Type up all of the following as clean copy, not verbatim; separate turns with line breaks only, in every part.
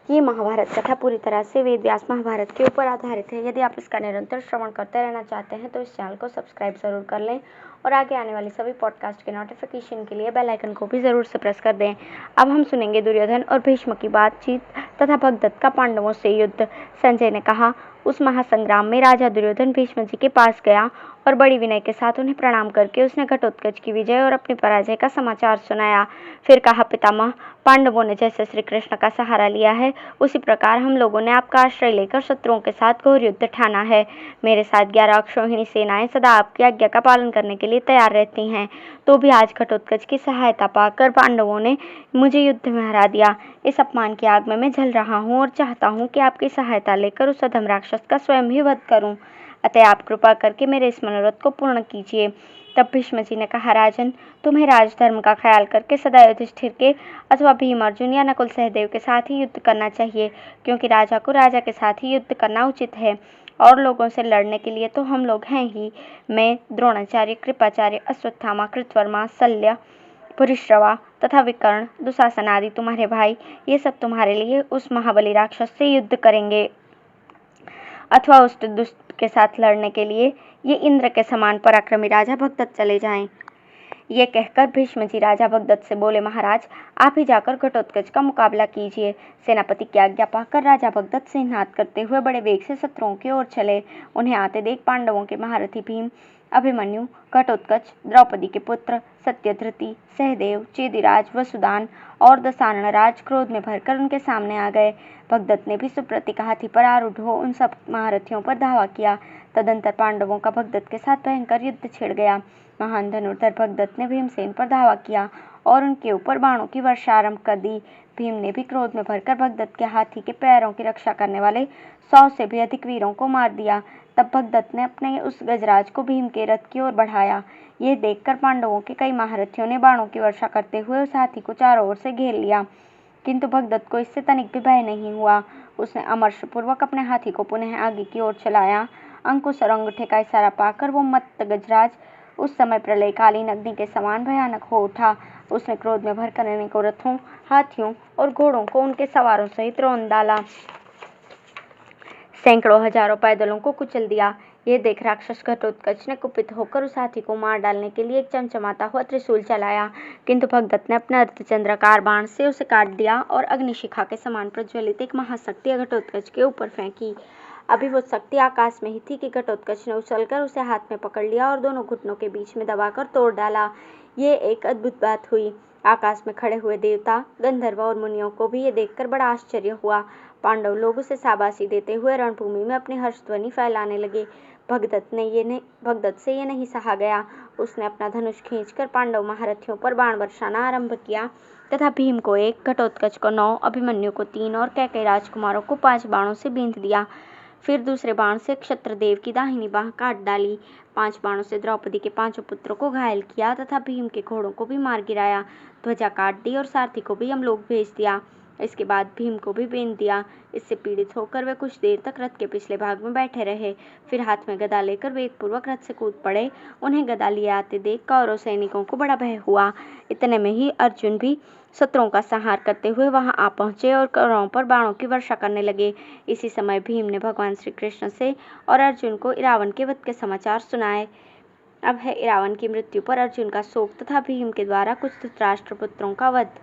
ये महाभारत कथा पूरी तरह से वेद व्यास महाभारत के ऊपर आधारित है। यदि आप इसका निरंतर श्रवण करते रहना चाहते हैं तो इस चैनल को सब्सक्राइब जरूर कर लें और आगे आने वाली सभी पॉडकास्ट के नोटिफिकेशन के लिए बेल आइकन को भी जरूर से प्रेस कर दें। अब हम सुनेंगे दुर्योधन और भीष्म की बातचीत तथा भगदत्त का पांडवों से युद्ध। संजय ने कहा, उस महासंग्राम में राजा दुर्योधन भीष्म जी के पास गया और बड़ी विनय के साथ उन्हें प्रणाम करके उसने घटोत्कच की विजय और अपनी पराजय का समाचार सुनाया। फिर कहा, पितामह, पांडवों ने जैसे श्री कृष्ण का सहारा लिया है उसी प्रकार हम लोगों ने आपका आश्रय लेकर शत्रुओं के साथ घोर युद्ध ठाना है। मेरे साथ 11 अक्षौहिणी सेनाएं सदा आपकी आज्ञा का पालन करने के लिए तैयार रहती हैं। तो भी आज घटोत्कच की सहायता पाकर पांडवों ने मुझे युद्ध में हरा दिया। इस अपमान की आग में मैं जल रहा हूँ और चाहता हूँ कि आपकी सहायता लेकर उस अधम राक्षस का स्वयं ही वध करूं। अतः आप कृपा करके मेरे इस मनोरथ को पूर्ण कीजिए। तब भीष्म जी ने कहा, राजन, तुम्हें राजधर्म का ख्याल करके सदा युधिष्ठिर के अथवा भीम अर्जुन या नकुल सहदेव के साथ ही युद्ध करना चाहिए, क्योंकि राजा को राजा के साथ ही युद्ध करना उचित है। और लोगों से लड़ने के लिए तो हम लोग हैं ही। मैं, द्रोणाचार्य, कृपाचार्य, अश्वत्थामा, कृतवर्मा, शल्य, भूरिश्रवा तथा विकर्ण, दुशासन आदि तुम्हारे भाई, ये सब तुम्हारे लिए उस महाबली राक्षस से युद्ध करेंगे अथवा उस दुष्ट के साथ लड़ने के लिए ये इंद्र के समान पराक्रमी राजा भगदत्त चले जाएं। ये कहकर भीष्म जी राजा भगदत्त से बोले, महाराज, आप ही जाकर घटोत्कच का मुकाबला कीजिए। सेनापति की आज्ञा पाकर राजा भगदत्त सिंहनाद करते हुए बड़े वेग से शत्रुओं की ओर चले। उन्हें आते देख पांडवों के महारथी भीम, अभिमन्यु, घटोत्कच, द्रौपदी के पुत्र सत्यधृति, सहदेव, चेदिराज, वसुदान और दशानन राज क्रोध में भरकर उनके सामने आ गए। भगदत्त ने भी सुप्रतिक हाथी पर आरूढ़ हो उन सब महारथियों पर धावा किया। तदंतर पांडवों का भगदत्त के साथ भयंकर युद्ध छिड़ गया। महान धनुर्धर भगदत्त ने भीमसेन पर धावा किया और उनके ऊपर बाणों की वर्षा आरंभ कर दी। भीम ने भी क्रोध में भरकर भगदत्त के हाथी के पैरों की रक्षा करने वाले 100 से भी अधिक वीरों को मार दिया। तब भगदत्त ने अपने उस गजराज को भीम के रथ की ओर बढ़ाया। ये देखकर पांडवों के कई महारथियों ने बाणों की वर्षा करते हुए उस हाथी को चारों ओर से घेर लिया, किंतु भगदत्त को इससे तनिक भी भय नहीं हुआ। उसने अमर्षपूर्वक अपने हाथी को पुनः आगे की ओर चलाया। अंकुश और अंगूठे का इशारा पाकर वो मत्त गजराज उस समय प्रलयकालीन अग्नि के समान भयानक हो उठा। उसने क्रोध में भरकर अनेकों रथों, हाथियों और घोड़ों को उनके सवारों सहित रौंद डाला। सैकड़ों हजारों पैदलों को कुचल दिया। ये देख राक्षस घटोत्कच ने कुपित होकर उस हाथी को मार डालने के लिए एक चमचमाता हुआ त्रिशूल चलाया, किंतु भगदत्त ने अपने अर्धचंद्राकार बाण से उसे काट दिया और अग्निशिखा के समान प्रज्वलित एक महाशक्ति घटोत्कच के ऊपर फेंकी। अभी वो शक्ति आकाश में ही थी कि घटोत्कच ने उछलकर उसे हाथ में पकड़ लिया और दोनों घुटनों के बीच में दबाकर तोड़ डाला। ये एक अद्भुत बात हुई। आकाश में खड़े हुए देवता, गंधर्व और मुनियों को भी ये देखकर बड़ा आश्चर्य हुआ। पांडव लोग उसे शाबाशी देते हुए रणभूमि में अपनी हर्षध्वनि फैलाने लगे। भगदत्त से ये नहीं सहा गया। उसने अपना धनुष खींचकर पांडव महारथियों पर बाण बरसाना आरंभ किया तथा भीम को 1, घटोत्कच को 9, अभिमन्यु को 3 और कैकेयी राजकुमारों को 5 बाणों से बींध दिया। फिर दूसरे बाण से क्षत्रदेव की दाहिनी बाह काट डाली। 5 बाणों से द्रौपदी के 5 पुत्रों को घायल किया तथा भीम के घोड़ों को भी मार गिराया। ध्वजा काट दी और सारथी को भी यमलोक भेज दिया। इसके बाद भीम को भी बींध दिया। इससे पीड़ित होकर वे कुछ देर तक रथ के पिछले भाग में बैठे रहे। फिर हाथ में गदा लेकर वेगपूर्वक रथ से कूद पड़े। उन्हें गदा लिए आते देख कौरव सैनिकों को बड़ा भय हुआ। इतने में ही अर्जुन भी शत्रुओं का संहार करते हुए वहां आ पहुंचे और कौरवों पर बाणों की वर्षा करने लगे। इसी समय भीम ने भगवान श्री कृष्ण से और अर्जुन को इरावन के वध के समाचार सुनाए। अब है इरावन की मृत्यु पर अर्जुन का शोक तथा भीम के द्वारा कुछ धृतराष्ट्र पुत्रों का वध।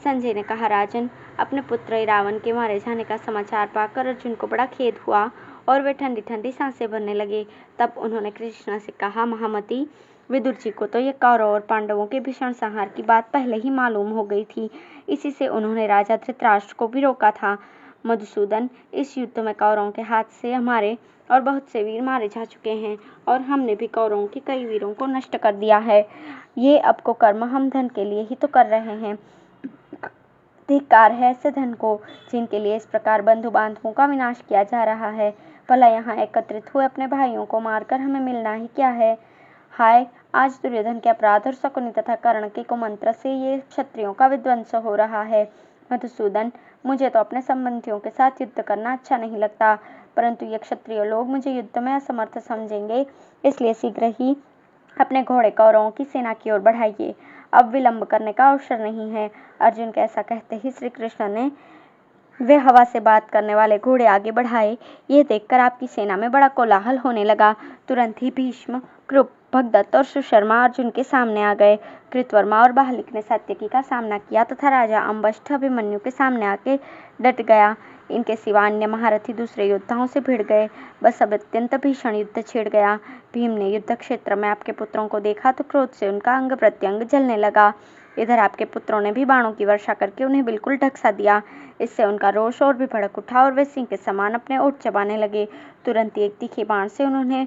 संजय ने कहा, राजन, अपने पुत्र इरावन के मारे जाने का समाचार पाकर अर्जुन को बड़ा खेद हुआ और वे ठंडी ठंडी सांसें भरने लगे। तब उन्होंने कृष्ण से कहा, महामती, विदुर जी को तो ये कौरव और पांडवों के भीषण संहार की बात पहले ही मालूम हो गई थी। इसी से उन्होंने राजा धृतराष्ट्र को भी रोका था। मधुसूदन, इस युद्ध में कौरवों के हाथ से हमारे और बहुत से वीर मारे जा चुके हैं और हमने भी कौरवों के कई वीरों को नष्ट कर दिया है। ये अब को कर्म हम धन के लिए ही तो कर रहे हैं। धिक्कार है ऐसे धन को जिनके लिए इस प्रकार बंधु बांधवों का विनाश किया जा रहा है। भला यहाँ एकत्रित हुए अपने भाइयों को मारकर हमें मिलना ही क्या है। हाय, आज दुर्योधन के अपराध और शकुनी तथा कर्ण के कुमंत्र से ये क्षत्रियों का विध्वंस हो रहा है। मधुसूदन, मुझे तो अपने संबंधियों के साथ युद्ध करना अच्छा नहीं लगता, परंतु ये क्षत्रिय लोग मुझे युद्ध में असमर्थ समझेंगे, इसलिए शीघ्र ही अपने घोड़े कौरवों की सेना की ओर बढ़ाइए। अब विलंब करने का अवसर नहीं है। अर्जुन के ऐसा कहते ही श्री कृष्ण ने वे हवा से बात करने वाले घोड़े आगे बढ़ाए। यह देखकर आपकी सेना में बड़ा कोलाहल होने लगा। तुरंत ही भीष्म, कृप, भगदत्त और सुशर्मा अर्जुन के सामने आ गए। कृतवर्मा और बाहलिक ने सात्यकी का सामना किया तथा राजा अम्बष्ठ अभिमन्यु के सामने आके डट गया। इनके सिवा अन्य महारथी दूसरे योद्धाओं से भिड़ गए। बस अब अत्यंत भीषण युद्ध छिड़ गया। भीम ने युद्ध क्षेत्र में आपके पुत्रों को देखा तो क्रोध से उनका अंग प्रत्यंग जलने लगा। इधर आपके पुत्रों ने भी बाणों की वर्षा करके उन्हें बिल्कुल ढकसा दिया। इससे उनका रोष और भी भड़क उठा और वे सिंह के समान अपने ओठ चबाने लगे। तुरंत ही एक तीखे बाण से उन्होंने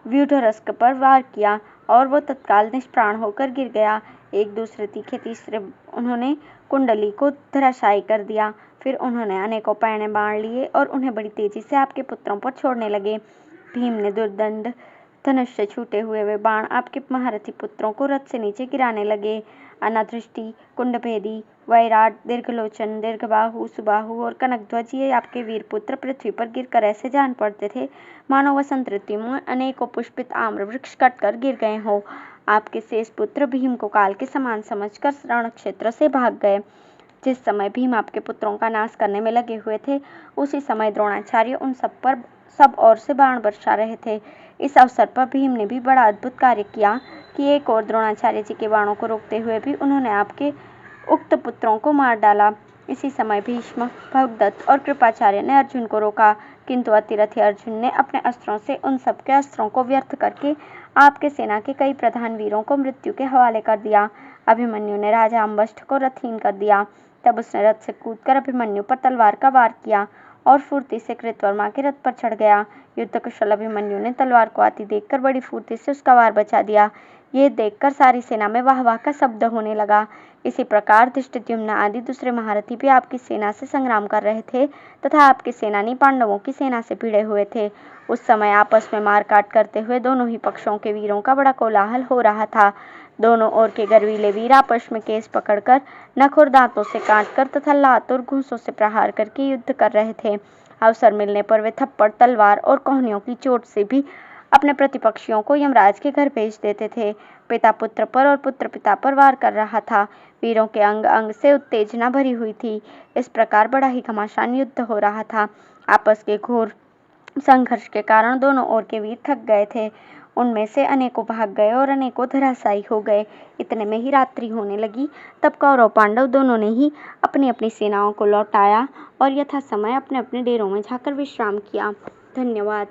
व्यूढ़स्क पर वार किया और वो तत्काल निष्प्राण होकर गिर गया। एक दूसरे तीसरे उन्होंने कुंडली को धराशायी कर दिया। फिर उन्होंने अनेकों पैने बाण लिए और उन्हें बड़ी तेजी से आपके पुत्रों पर छोड़ने लगे। भीम ने दुर्दंड धनुष से छूटे हुए वे बाण आपके महारथी पुत्रों को रथ से नीचे गिराने लगे। अनादृष्टि, कुंडभेदी, वैराट, दीर्घलोचन, दीर्घबाहु, सुबाहु और कनकध्वज ये आपके वीर पुत्र पृथ्वी पर गिरकर ऐसे जान पड़ते थे मानो वसंत ऋतु में अनेकों पुष्पित आम्र वृक्ष कटकर गिर गए हों। आपके शेष पुत्र भीम को काल के समान समझकर रण क्षेत्र से भाग गए। जिस समय भीम आपके पुत्रों का नाश करने में लगे हुए थे, उसी समय द्रोणाचार्य उन सब ओर से बाण बरसा रहे थे। इस अवसर पर भीम ने भी बड़ा अद्भुत कार्य किया कि एक और द्रोणाचार्य जी के बाणों को रोकते हुए भी उन्होंने आपके उक्त पुत्रों को मार डाला। इसी समय भीष्म, भगदत्त और कृपाचार्य ने अर्जुन को रोका, किंतु अतिरथी अर्जुन ने अपने अस्त्रों से उन सबके अस्त्रों को व्यर्थ करके आपके सेना के कई प्रधान वीरों को मृत्यु के हवाले कर दिया। अभिमन्यु ने राजा अम्बष्ठ को रथहीन कर दिया। तब उसने रथ से कूदकर अभिमन्यु पर तलवार का वार किया और फुर्ती से कृतवर्मा के रथ पर चढ़ गया। युद्ध कुशल अभिमन्यु ने तलवार को आती देखकर बड़ी फुर्ती से उसका वार बचा दिया। ये देखकर सारी सेना में वाह वाह का शब्द होने लगा। इसी प्रकार धृष्टद्युम्न आदि दूसरे महारथी भी आपकी सेना से संग्राम कर रहे थे तथा आपके सेनानी पांडवों की सेना से भिड़े हुए थे। उस समय आपस में मारकाट करते हुए दोनों ही पक्षों के वीरों का बड़ा कोलाहल हो रहा था। दोनों ओर के गर्वीले वीर आपस में केस पकड़कर, नख और दांतों से काटकर तथा लात और घूंसों से प्रहार करके युद्ध कर रहे थे। अवसर मिलने पर वे थप्पड़, तलवार और कोहनियों की चोट से भी अपने प्रतिपक्षियों को यमराज के घर भेज देते थे। पिता पुत्र पर और पुत्र पिता पर वार कर रहा था। वीरों के अंग अंग से उत्तेजना भरी हुई थी। इस प्रकार बड़ा ही घमासान युद्ध हो रहा था। आपस के घोर संघर्ष के कारण दोनों ओर के वीर थक गए थे। उनमें से अनेकों भाग गए और अनेकों धराशायी हो गए। इतने में ही रात्रि होने लगी। तब कौरव पांडव दोनों ने ही अपनी अपनी सेनाओं को लौटाया और यथा समय अपने अपने डेरों में जाकर विश्राम किया। धन्यवाद।